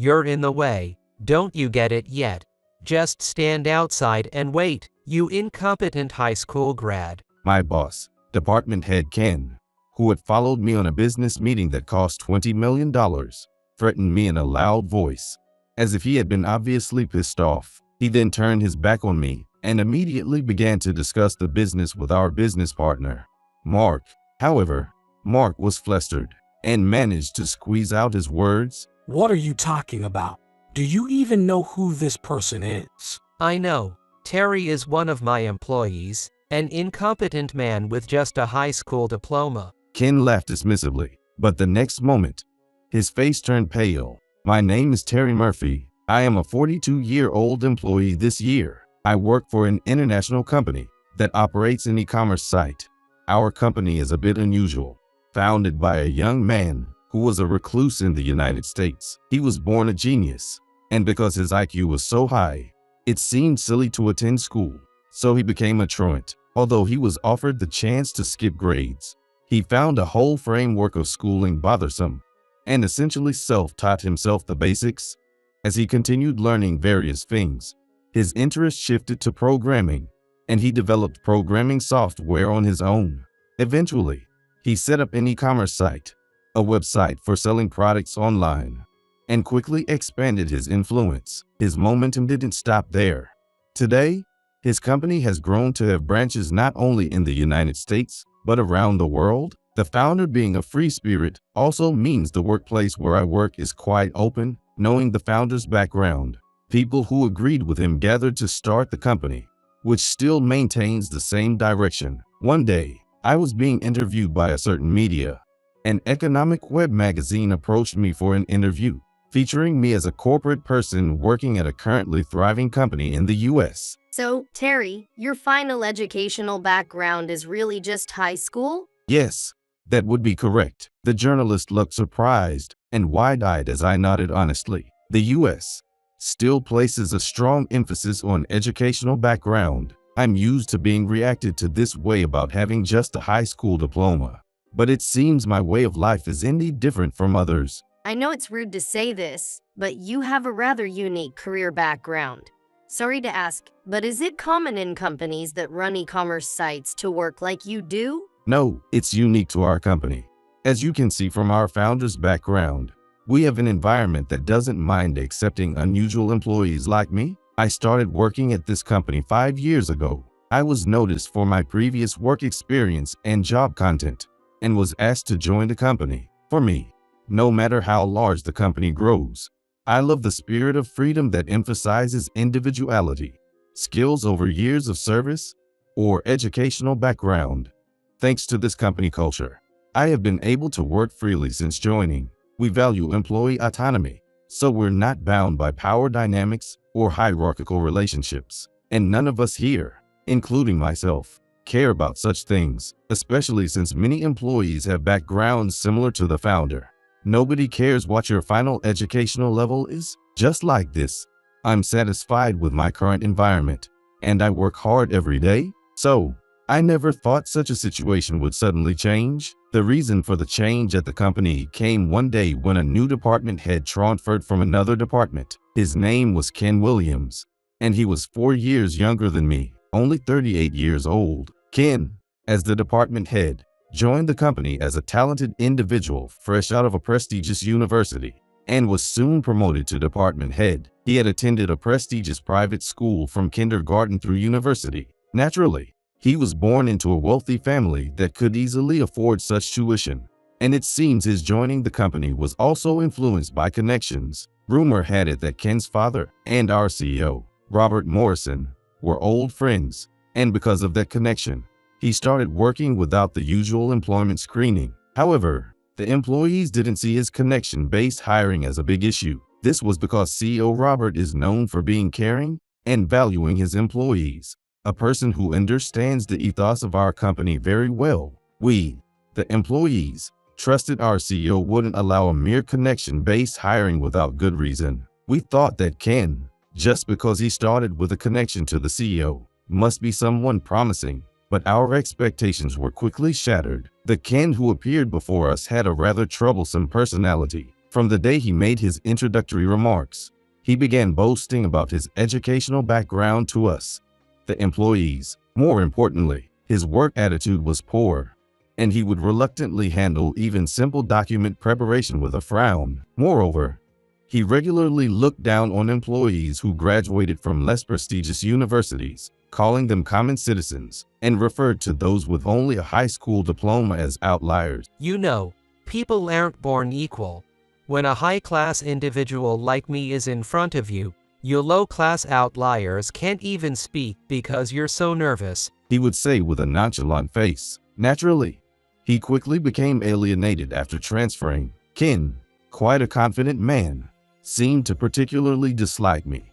You're in the way. Don't you get it yet? Just stand outside and wait, you incompetent high school grad. My boss, department head Ken, who had followed me on a business meeting that cost $20 million, threatened me in a loud voice, as if he had been obviously pissed off. He then turned his back on me and immediately began to discuss the business with our business partner, Mark. However, Mark was flustered and managed to squeeze out his words. What are you talking about? Do you even know who this person is? I know. Terry is one of my employees, an incompetent man with just a high school diploma. Ken laughed dismissively, but the next moment, his face turned pale. My name is Terry Murphy. I am a 42-year-old employee this year. I work for an international company that operates an e-commerce site. Our company is a bit unusual, founded by a young man who was a recluse in the United States. He was born a genius, and because his IQ was so high, it seemed silly to attend school, so he became a truant. Although he was offered the chance to skip grades, he found a whole framework of schooling bothersome and essentially self-taught himself the basics. As he continued learning various things, his interest shifted to programming, and he developed programming software on his own. Eventually, he set up an e-commerce site, a website for selling products online, and quickly expanded his influence. His momentum didn't stop there. Today, his company has grown to have branches not only in the United States, but around the world. The founder being a free spirit also means the workplace where I work is quite open. Knowing the founder's background, people who agreed with him gathered to start the company, which still maintains the same direction. One day, I was being interviewed by a certain media. An economic web magazine approached me for an interview, featuring me as a corporate person working at a currently thriving company in the US. So, Terry, your final educational background is really just high school? Yes, that would be correct. The journalist looked surprised and wide-eyed as I nodded honestly. The US still places a strong emphasis on educational background. I'm used to being reacted to this way about having just a high school diploma, but it seems my way of life is indeed different from others. I know it's rude to say this, but you have a rather unique career background. Sorry to ask, but is it common in companies that run e-commerce sites to work like you do? No, it's unique to our company. As you can see from our founder's background, we have an environment that doesn't mind accepting unusual employees like me. I started working at this company 5 years ago. I was noticed for my previous work experience and job content, and was asked to join the company. For me, no matter how large the company grows, I love the spirit of freedom that emphasizes individuality, skills over years of service, or educational background. Thanks to this company culture, I have been able to work freely since joining. We value employee autonomy, so we're not bound by power dynamics or hierarchical relationships. And none of us here, including myself, care about such things, especially since many employees have backgrounds similar to the founder. Nobody cares what your final educational level is. Just like this, I'm satisfied with my current environment, and I work hard every day. So, I never thought such a situation would suddenly change. The reason for the change at the company came one day when a new department head transferred from another department. His name was Ken Williams, and he was 4 years younger than me, only 38 years old. Ken, as the department head, joined the company as a talented individual fresh out of a prestigious university, and was soon promoted to department head. He had attended a prestigious private school from kindergarten through university. Naturally, he was born into a wealthy family that could easily afford such tuition, and it seems his joining the company was also influenced by connections. Rumor had it that Ken's father and our CEO, Robert Morrison, were old friends, and because of that connection, he started working without the usual employment screening. However, the employees didn't see his connection-based hiring as a big issue. This was because CEO Robert is known for being caring and valuing his employees, a person who understands the ethos of our company very well. We, the employees, trusted our CEO wouldn't allow a mere connection-based hiring without good reason. We thought that Ken, just because he started with a connection to the CEO, must be someone promising, but our expectations were quickly shattered. The Ken who appeared before us had a rather troublesome personality. From the day he made his introductory remarks, he began boasting about his educational background to us, the employees. More importantly, his work attitude was poor, and he would reluctantly handle even simple document preparation with a frown. Moreover, he regularly looked down on employees who graduated from less prestigious universities, calling them common citizens, and referred to those with only a high school diploma as outliers. You know, people aren't born equal. When a high-class individual like me is in front of you, you low-class outliers can't even speak because you're so nervous, He would say with a nonchalant face. Naturally, he quickly became alienated after transferring. Ken, quite a confident man, seemed to particularly dislike me.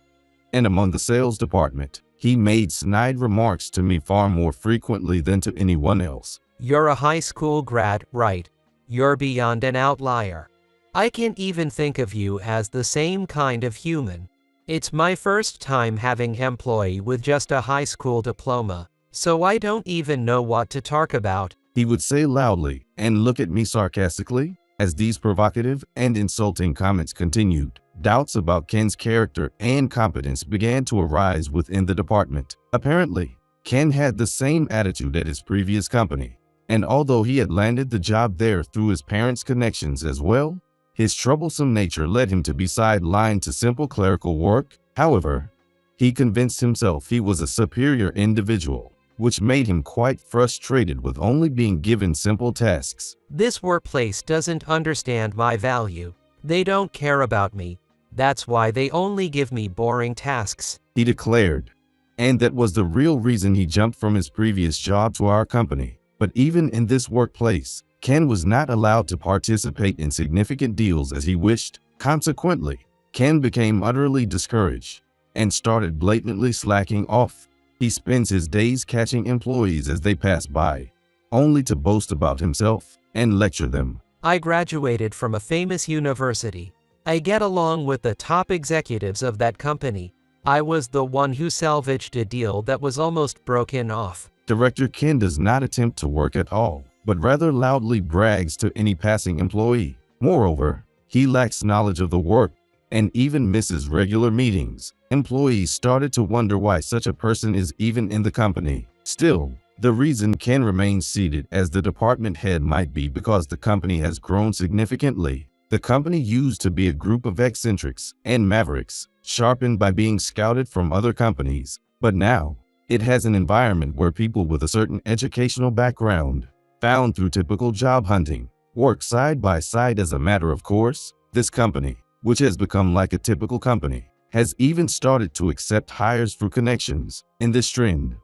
And among the sales department, he made snide remarks to me far more frequently than to anyone else. You're a high school grad, right? You're beyond an outlier. I can't even think of you as the same kind of human. It's my first time having an employee with just a high school diploma, so I don't even know what to talk about. He would say loudly and look at me sarcastically. As these provocative and insulting comments continued, doubts about Ken's character and competence began to arise within the department. Apparently, Ken had the same attitude at his previous company, and although he had landed the job there through his parents' connections as well, his troublesome nature led him to be sidelined to simple clerical work. However, he convinced himself he was a superior individual, which made him quite frustrated with only being given simple tasks. This workplace doesn't understand my value. They don't care about me. That's why they only give me boring tasks, He declared. And that was the real reason he jumped from his previous job to our company. But even in this workplace, Ken was not allowed to participate in significant deals as he wished. Consequently, Ken became utterly discouraged and started blatantly slacking off. He spends his days catching employees as they pass by, only to boast about himself and lecture them. I graduated from a famous university. I get along with the top executives of that company. I was the one who salvaged a deal that was almost broken off. Director Ken does not attempt to work at all, but rather loudly brags to any passing employee. Moreover, he lacks knowledge of the work and even misses regular meetings. Employees started to wonder why such a person is even in the company. Still, the reason Ken remains seated as the department head might be because the company has grown significantly. The company used to be a group of eccentrics and mavericks, sharpened by being scouted from other companies. But now, it has an environment where people with a certain educational background, found through typical job hunting, work side by side as a matter of course. This company, which has become like a typical company, has even started to accept hires through connections. In this trend,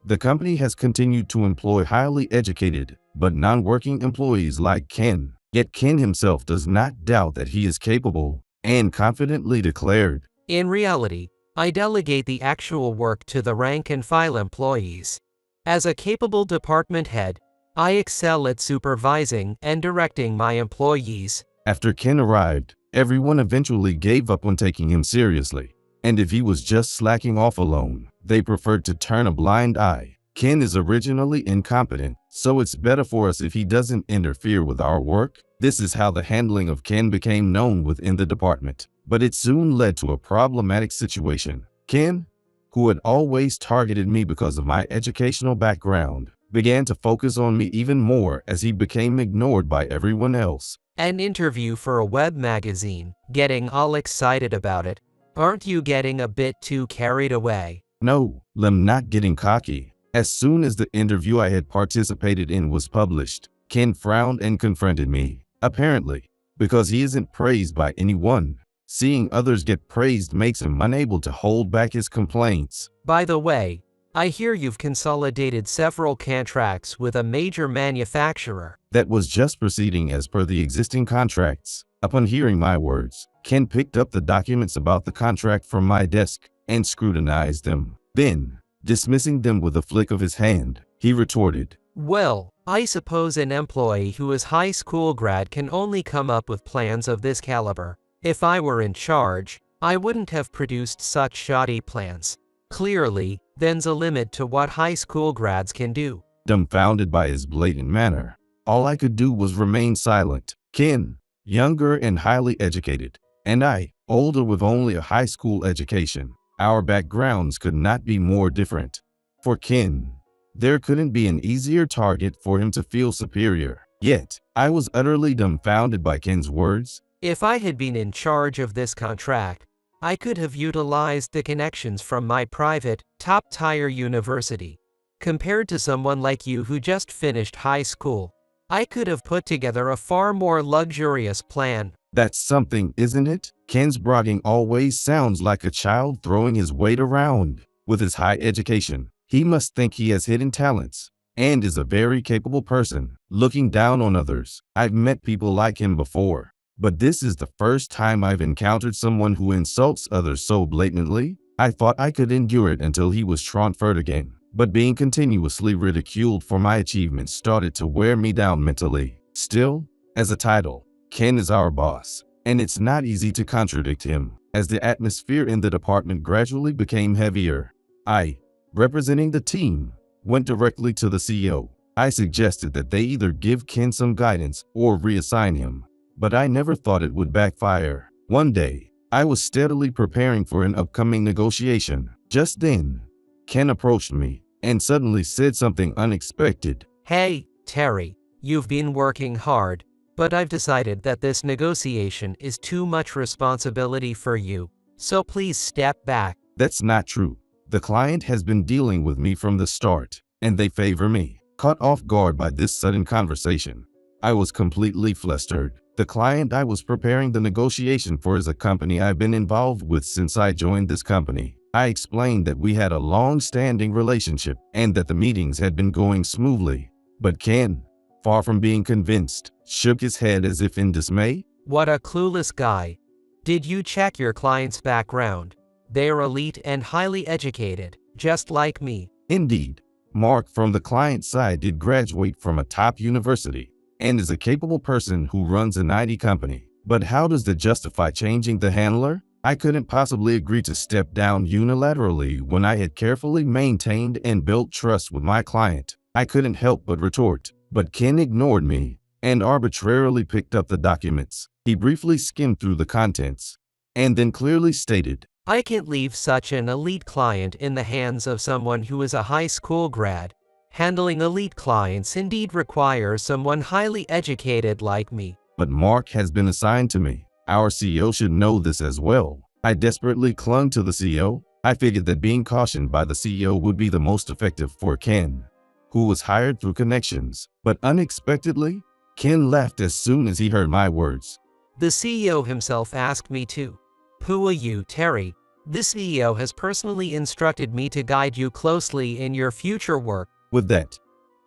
the company has continued to employ highly educated but non-working employees like Ken. Yet Ken himself does not doubt that he is capable and confidently declared, In reality, I delegate the actual work to the rank and file employees. As a capable department head, I excel at supervising and directing my employees. After Ken arrived, everyone eventually gave up on taking him seriously, and if he was just slacking off alone, they preferred to turn a blind eye. Ken is originally incompetent, so it's better for us if he doesn't interfere with our work. This is how the handling of Ken became known within the department, but it soon led to a problematic situation. Ken, who had always targeted me because of my educational background, began to focus on me even more as he became ignored by everyone else. An interview for a web magazine, getting all excited about it. Aren't you getting a bit too carried away? No, I'm not getting cocky. As soon as the interview I had participated in was published, Ken frowned and confronted me. Apparently, because he isn't praised by anyone, seeing others get praised makes him unable to hold back his complaints. By the way, I hear you've consolidated several contracts with a major manufacturer. That was just proceeding as per the existing contracts. Upon hearing my words, Ken picked up the documents about the contract from my desk and scrutinized them. Then, dismissing them with a flick of his hand, he retorted, Well, I suppose an employee who is high school grad can only come up with plans of this caliber. If I were in charge, I wouldn't have produced such shoddy plans. Clearly, there's a limit to what high school grads can do. Dumbfounded by his blatant manner, all I could do was remain silent. Ken, younger and highly educated, and I, older with only a high school education. Our backgrounds could not be more different. For Ken, there couldn't be an easier target for him to feel superior. Yet, I was utterly dumbfounded by Ken's words. If I had been in charge of this contract, I could have utilized the connections from my private, top-tier university. Compared to someone like you who just finished high school, I could have put together a far more luxurious plan. That's something, isn't it? Ken's bragging always sounds like a child throwing his weight around. With his high education, he must think he has hidden talents and is a very capable person, looking down on others. I've met people like him before, but this is the first time I've encountered someone who insults others so blatantly. I thought I could endure it until he was transferred again, but being continuously ridiculed for my achievements started to wear me down mentally. Still, as a title, Ken is our boss, and it's not easy to contradict him. As the atmosphere in the department gradually became heavier, I, representing the team, went directly to the CEO. I suggested that they either give Ken some guidance or reassign him, but I never thought it would backfire. One day, I was steadily preparing for an upcoming negotiation. Just then, Ken approached me and suddenly said something unexpected. Hey, Terry, you've been working hard, but I've decided that this negotiation is too much responsibility for you, so please step back. That's not true. The client has been dealing with me from the start, and they favor me. Caught off guard by this sudden conversation, I was completely flustered. The client I was preparing the negotiation for is a company I've been involved with since I joined this company. I explained that we had a long-standing relationship and that the meetings had been going smoothly. But Ken, far from being convinced, shook his head as if in dismay. What a clueless guy. Did you check your client's background? They're elite and highly educated, just like me. Indeed, Mark from the client side did graduate from a top university and is a capable person who runs an IT company. But how does that justify changing the handler? I couldn't possibly agree to step down unilaterally when I had carefully maintained and built trust with my client. I couldn't help but retort, but Ken ignored me and arbitrarily picked up the documents. He briefly skimmed through the contents and then clearly stated, I can't leave such an elite client in the hands of someone who is a high school grad. Handling elite clients indeed requires someone highly educated like me. But Mark has been assigned to me. Our CEO should know this as well. I desperately clung to the CEO. I figured that being cautioned by the CEO would be the most effective for Ken, who was hired through connections. But unexpectedly, Ken laughed as soon as he heard my words. The CEO himself asked me to. Who are you, Terry? The CEO has personally instructed me to guide you closely in your future work. With that,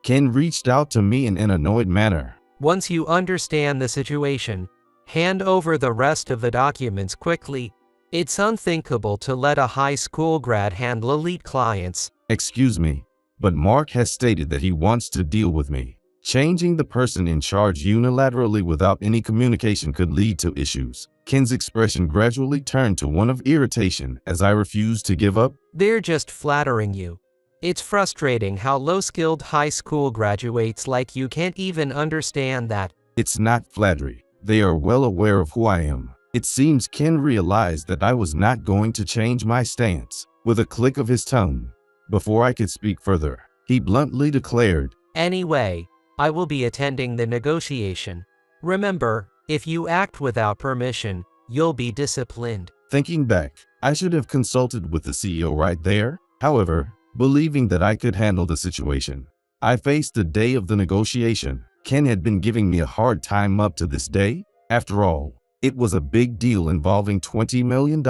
Ken reached out to me in an annoyed manner. Once you understand the situation, hand over the rest of the documents quickly. It's unthinkable to let a high school grad handle elite clients. Excuse me, but Mark has stated that he wants to deal with me. Changing the person in charge unilaterally without any communication could lead to issues. Ken's expression gradually turned to one of irritation as I refused to give up. They're just flattering you. It's frustrating how low-skilled high school graduates like you can't even understand that. It's not flattery. They are well aware of who I am. It seems Ken realized that I was not going to change my stance. With a click of his tongue, before I could speak further, he bluntly declared, Anyway, I will be attending the negotiation. Remember, if you act without permission, you'll be disciplined. Thinking back, I should have consulted with the CEO right there. However, believing that I could handle the situation, I faced the day of the negotiation. Ken had been giving me a hard time up to this day. After all, it was a big deal involving $20 million.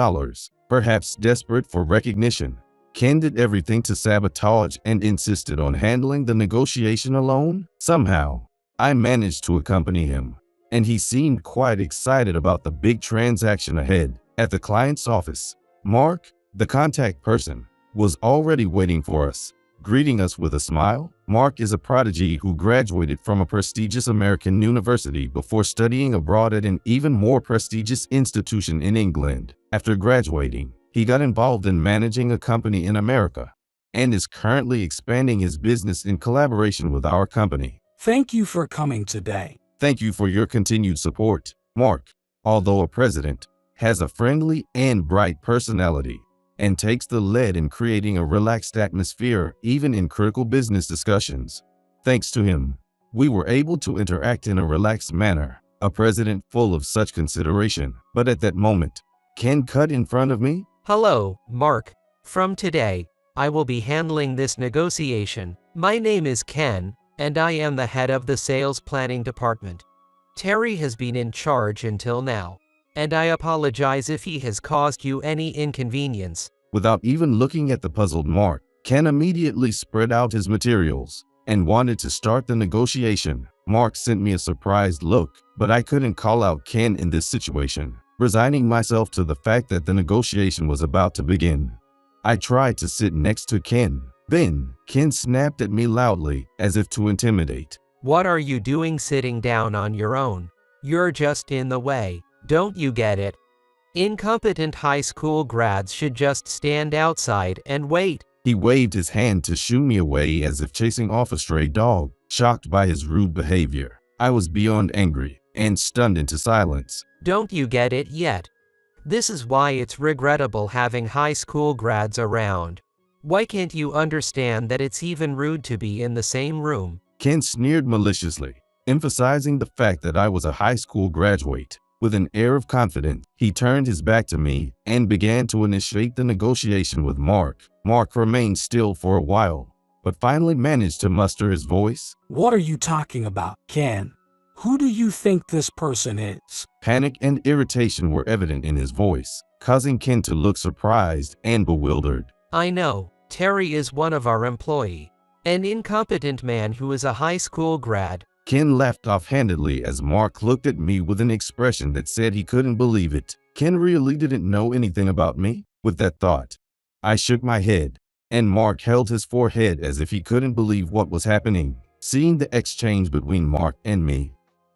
Perhaps desperate for recognition, Ken did everything to sabotage and insisted on handling the negotiation alone. Somehow, I managed to accompany him, and he seemed quite excited about the big transaction ahead. At the client's office, Mark, the contact person, was already waiting for us, greeting us with a smile. Mark is a prodigy who graduated from a prestigious American university before studying abroad at an even more prestigious institution in England. After graduating, he got involved in managing a company in America and is currently expanding his business in collaboration with our company. Thank you for coming today. Thank you for your continued support. Mark, although a president, has a friendly and bright personality and takes the lead in creating a relaxed atmosphere even in critical business discussions. Thanks to him, we were able to interact in a relaxed manner, a president full of such consideration. But at that moment, Ken cut in front of me. Hello, Mark. From today, I will be handling this negotiation. My name is Ken, and I am the head of the sales planning department. Terry has been in charge until now, and I apologize if he has caused you any inconvenience. Without even looking at the puzzled Mark, Ken immediately spread out his materials and wanted to start the negotiation. Mark sent me a surprised look, but I couldn't call out Ken in this situation, resigning myself to the fact that the negotiation was about to begin. I tried to sit next to Ken. Then, Ken snapped at me loudly, as if to intimidate. What are you doing sitting down on your own? You're just in the way. Don't you get it? Incompetent high school grads should just stand outside and wait. He waved his hand to shoo me away as if chasing off a stray dog. Shocked by his rude behavior, I was beyond angry and stunned into silence. Don't you get it yet? This is why it's regrettable having high school grads around. Why can't you understand that it's even rude to be in the same room? Ken sneered maliciously, emphasizing the fact that I was a high school graduate. With an air of confidence, he turned his back to me and began to initiate the negotiation with Mark. Mark remained still for a while, but finally managed to muster his voice. What are you talking about, Ken? Who do you think this person is? Panic and irritation were evident in his voice, causing Ken to look surprised and bewildered. I know, Terry is one of our employee, an incompetent man who is a high school grad. Ken laughed offhandedly as Mark looked at me with an expression that said he couldn't believe it. Ken really didn't know anything about me? With that thought, I shook my head, and Mark held his forehead as if he couldn't believe what was happening. Seeing the exchange between Mark and me,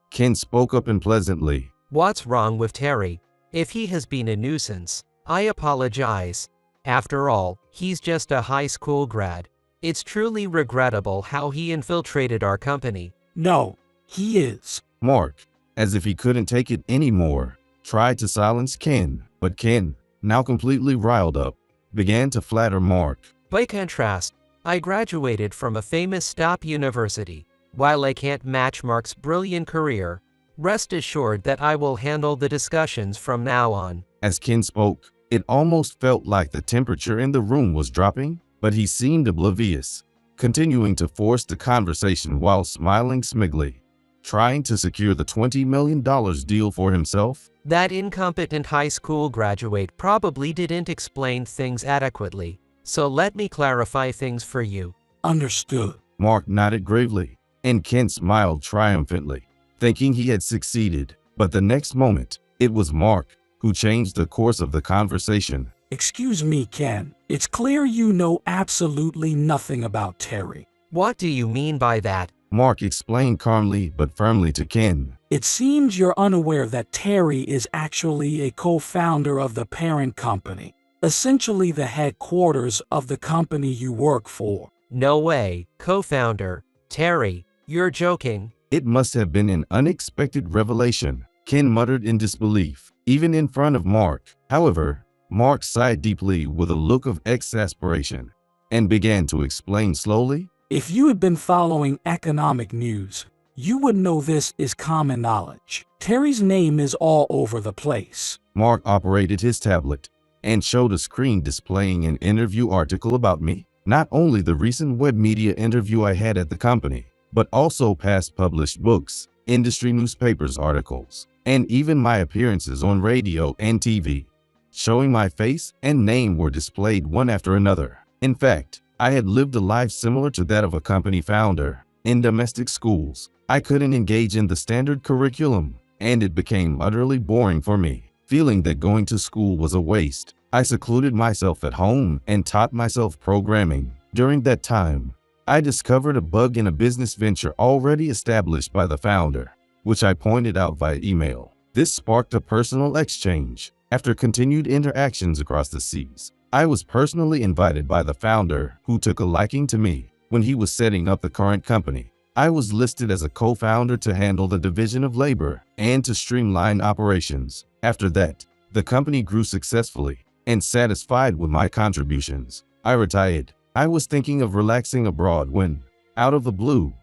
Ken spoke up unpleasantly. What's wrong with Terry? If he has been a nuisance, I apologize. After all, he's just a high school grad. It's truly regrettable how he infiltrated our company. No, he is. Mark, as if he couldn't take it anymore, tried to silence Ken, but Ken, now completely riled up, began to flatter Mark. By contrast, I graduated from a famous top university. While I can't match Mark's brilliant career, rest assured that I will handle the discussions from now on. As Ken spoke, it almost felt like the temperature in the room was dropping, but he seemed oblivious, continuing to force the conversation while smiling smugly, trying to secure the $20 million deal for himself. That incompetent high school graduate probably didn't explain things adequately, so let me clarify things for you. Understood. Mark nodded gravely, and Ken smiled triumphantly, thinking he had succeeded. But the next moment, it was Mark who changed the course of the conversation. Excuse me, Ken. It's clear you know absolutely nothing about Terry. What do you mean by that? Mark explained calmly but firmly to Ken. It seems you're unaware that Terry is actually a co-founder of the parent company, essentially the headquarters of the company you work for. No way, co-founder. Terry, you're joking. It must have been an unexpected revelation, Ken muttered in disbelief, even in front of Mark. However, Mark sighed deeply with a look of exasperation and began to explain slowly. If you had been following economic news, you would know this is common knowledge. Terry's name is all over the place. Mark operated his tablet and showed a screen displaying an interview article about me. Not only the recent web media interview I had at the company, but also past published books, industry newspapers articles, and even my appearances on radio and TV. Showing my face and name were displayed one after another. In fact, I had lived a life similar to that of a company founder. In domestic schools, I couldn't engage in the standard curriculum, and it became utterly boring for me. Feeling that going to school was a waste, I secluded myself at home and taught myself programming. During that time, I discovered a bug in a business venture already established by the founder, which I pointed out via email. This sparked a personal exchange. After continued interactions across the seas, I was personally invited by the founder, who took a liking to me when he was setting up the current company. I was listed as a co-founder to handle the division of labor and to streamline operations. After that, the company grew successfully, and satisfied with my contributions, I retired. I was thinking of relaxing abroad when, out of the blue,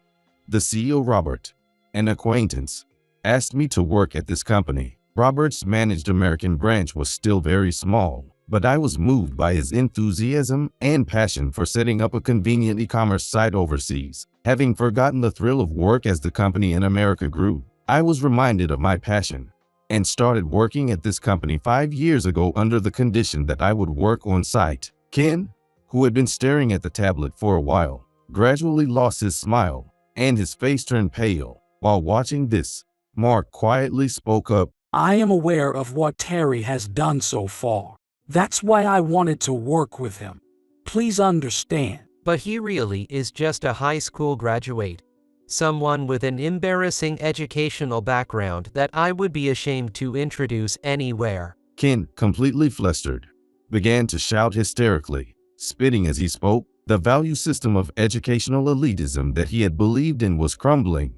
the CEO Robert, an acquaintance, asked me to work at this company. Robert's managed American branch was still very small, but I was moved by his enthusiasm and passion for setting up a convenient e-commerce site overseas. Having forgotten the thrill of work as the company in America grew, I was reminded of my passion and started working at this company 5 years ago under the condition that I would work on site. Ken, who had been staring at the tablet for a while, gradually lost his smile and his face turned pale. While watching this, Mark quietly spoke up. I am aware of what Terry has done so far. That's why I wanted to work with him. Please understand. But he really is just a high school graduate. Someone with an embarrassing educational background that I would be ashamed to introduce anywhere. Ken, completely flustered, began to shout hysterically, spitting as he spoke. The value system of educational elitism that he had believed in was crumbling,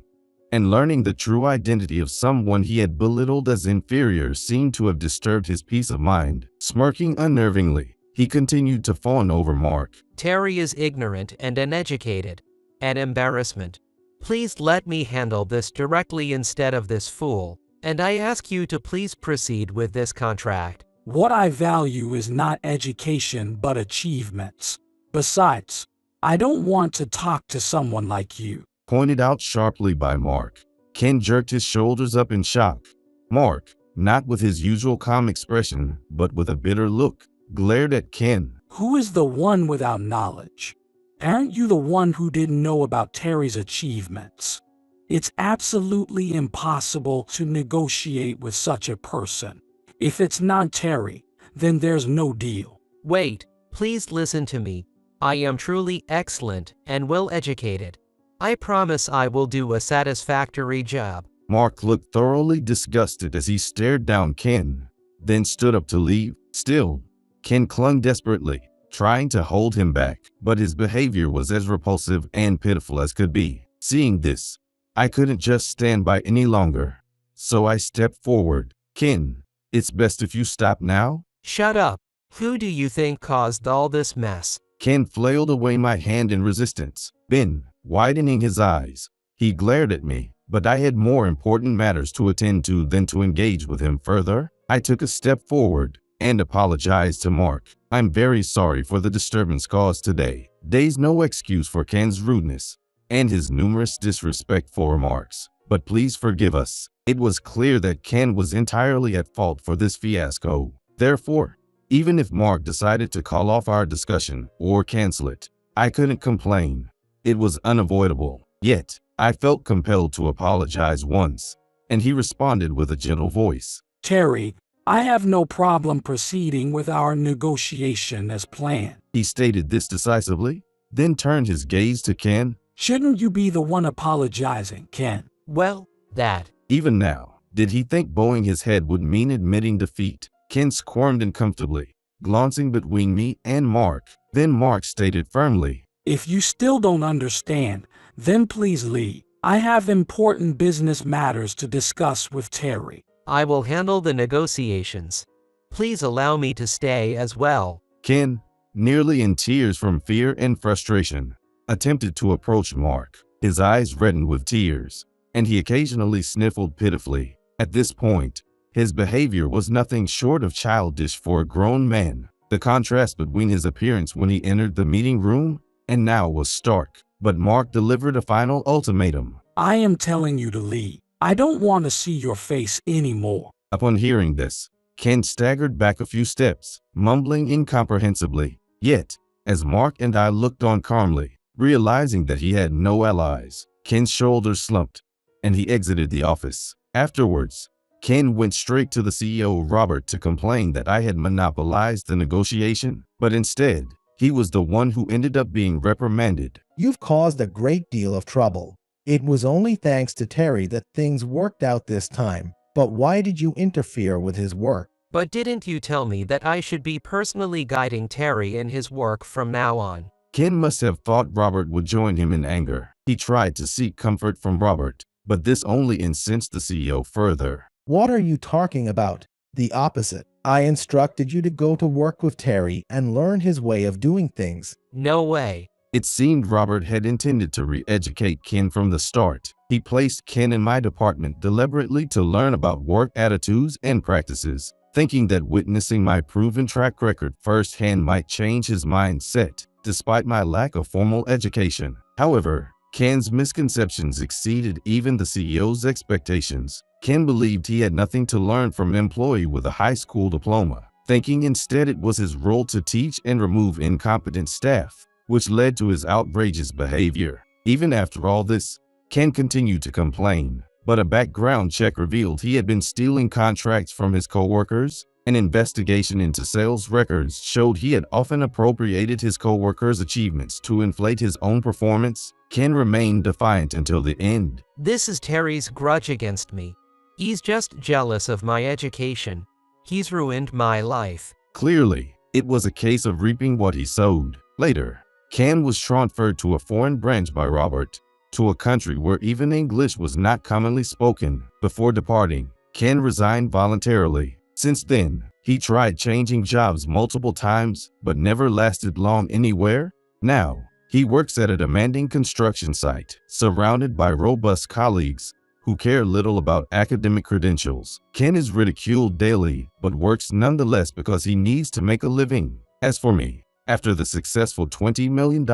and learning the true identity of someone he had belittled as inferior seemed to have disturbed his peace of mind. Smirking unnervingly, he continued to fawn over Mark. Terry is ignorant and uneducated. An embarrassment. Please let me handle this directly instead of this fool, and I ask you to please proceed with this contract. What I value is not education but achievements. Besides, I don't want to talk to someone like you. Pointed out sharply by Mark. Ken jerked his shoulders up in shock. Mark, not with his usual calm expression, but with a bitter look, glared at Ken. Who is the one without knowledge? Aren't you the one who didn't know about Terry's achievements? It's absolutely impossible to negotiate with such a person. If it's not Terry, then there's no deal. Wait, please listen to me. I am truly excellent and well-educated. I promise I will do a satisfactory job. Mark looked thoroughly disgusted as he stared down Ken, then stood up to leave. Still, Ken clung desperately, trying to hold him back, but his behavior was as repulsive and pitiful as could be. Seeing this, I couldn't just stand by any longer, so I stepped forward. Ken, it's best if you stop now. Shut up. Who do you think caused all this mess? Ken flailed away my hand in resistance. Then, widening his eyes, he glared at me, but I had more important matters to attend to than to engage with him further. I took a step forward and apologized to Mark. I'm very sorry for the disturbance caused today. There's no excuse for Ken's rudeness and his numerous disrespectful remarks, but please forgive us. It was clear that Ken was entirely at fault for this fiasco. Therefore, even if Mark decided to call off our discussion or cancel it, I couldn't complain. It was unavoidable. Yet, I felt compelled to apologize once, and he responded with a gentle voice. Terry, I have no problem proceeding with our negotiation as planned. He stated this decisively, then turned his gaze to Ken. Shouldn't you be the one apologizing, Ken? Well, that. Even now, did he think bowing his head would mean admitting defeat? Ken squirmed uncomfortably, glancing between me and Mark. Then Mark stated firmly, If you still don't understand, then please leave. I have important business matters to discuss with Terry. I will handle the negotiations. Please allow me to stay as well. Ken, nearly in tears from fear and frustration, attempted to approach Mark. His eyes reddened with tears, and he occasionally sniffled pitifully. At this point, his behavior was nothing short of childish for a grown man. The contrast between his appearance when he entered the meeting room and now was stark. But Mark delivered a final ultimatum. I am telling you to leave. I don't want to see your face anymore. Upon hearing this, Ken staggered back a few steps, mumbling incomprehensibly. Yet, as Mark and I looked on calmly, realizing that he had no allies, Ken's shoulders slumped, and he exited the office. Afterwards, Ken went straight to the CEO Robert to complain that I had monopolized the negotiation, but instead, he was the one who ended up being reprimanded. You've caused a great deal of trouble. It was only thanks to Terry that things worked out this time. But why did you interfere with his work? But didn't you tell me that I should be personally guiding Terry in his work from now on? Ken must have thought Robert would join him in anger. He tried to seek comfort from Robert, but this only incensed the CEO further. What are you talking about? The opposite. I instructed you to go to work with Terry and learn his way of doing things. No way. It seemed Robert had intended to re-educate Ken from the start. He placed Ken in my department deliberately to learn about work attitudes and practices, thinking that witnessing my proven track record firsthand might change his mindset, despite my lack of formal education. However, Ken's misconceptions exceeded even the CEO's expectations. Ken believed he had nothing to learn from an employee with a high school diploma, thinking instead it was his role to teach and remove incompetent staff, which led to his outrageous behavior. Even after all this, Ken continued to complain, but a background check revealed he had been stealing contracts from his coworkers. An investigation into sales records showed he had often appropriated his coworkers' achievements to inflate his own performance. Ken remained defiant until the end. This is Terry's grudge against me. He's just jealous of my education. He's ruined my life. Clearly, it was a case of reaping what he sowed. Later, Ken was transferred to a foreign branch by Robert, to a country where even English was not commonly spoken. Before departing, Ken resigned voluntarily. Since then, he tried changing jobs multiple times, but never lasted long anywhere. Now, he works at a demanding construction site, surrounded by robust colleagues who care little about academic credentials. Ken is ridiculed daily, but works nonetheless because he needs to make a living. As for me, after the successful $20 million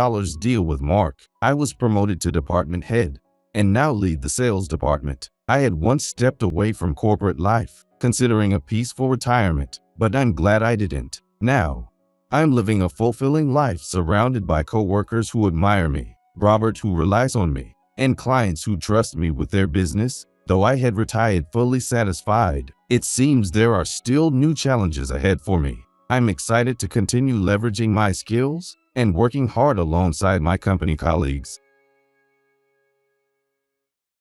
deal with Mark, I was promoted to department head and now lead the sales department. I had once stepped away from corporate life, considering a peaceful retirement, but I'm glad I didn't. Now, I'm living a fulfilling life surrounded by coworkers who admire me, Robert who relies on me, and clients who trust me with their business. Though I had retired fully satisfied, it seems there are still new challenges ahead for me. I'm excited to continue leveraging my skills and working hard alongside my company colleagues.